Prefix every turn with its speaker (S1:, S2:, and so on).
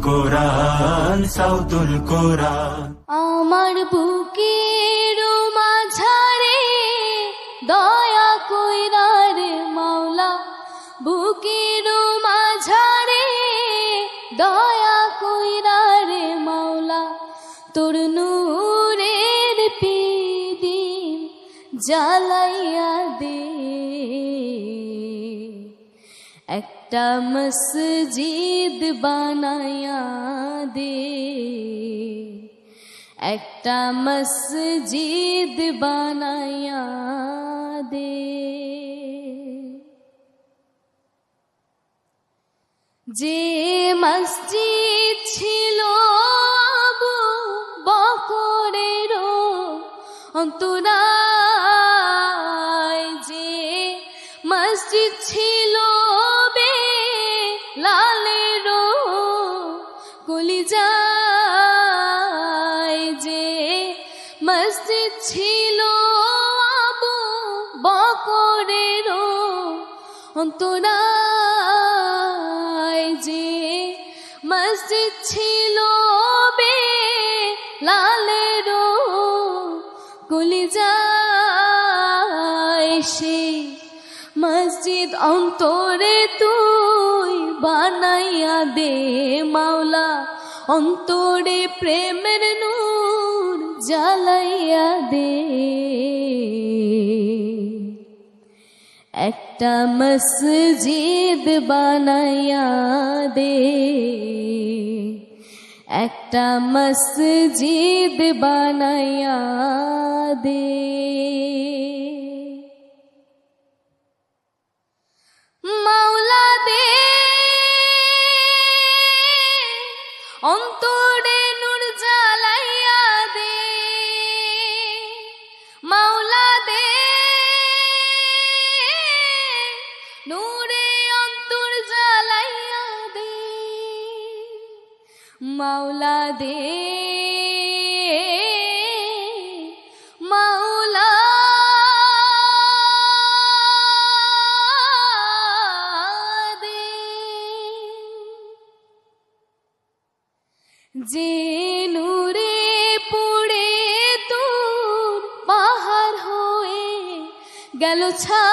S1: কোরআন সাউতুল কোরআন।
S2: আমার বুকের মাঝারে দয়া কইরা রে মাওলা, বুকের মাঝারে দয়া কইরা রে মাওলা, তোর নূরের পিদিম জ্বালাইয়া দে। একটা মসজিদ বানায়া দে, একটা মসজিদ বানায়া দে। যে মসজিদ ছিল আবু বকরের অন্তরায়, যে মসজিদ ছিল বেলালের কলিজায়, যে মসজিদ ছিল আবু বকরের অন্তরায়, যে মসজিদ ছিল বেলালের কলিজায়, সে মসজিদ অন্তরে তুই বানাইয়া দে মাওলা, অন্তরে প্রেমের নূর জ্বালাইয়া দে। একটা মসজিদ বানাইয়া দে, একটা মসজিদ বানাইয়া দে। মাওলা দে অন্তরে নূর জ্বালাইয়া দে, মাওলা দে নূরে অন্তর জ্বালাইয়া দে, মাওলা দে মাওলা দে। যে নূরে পুড়ে তোর পাহাড় হয়ে গেল ছা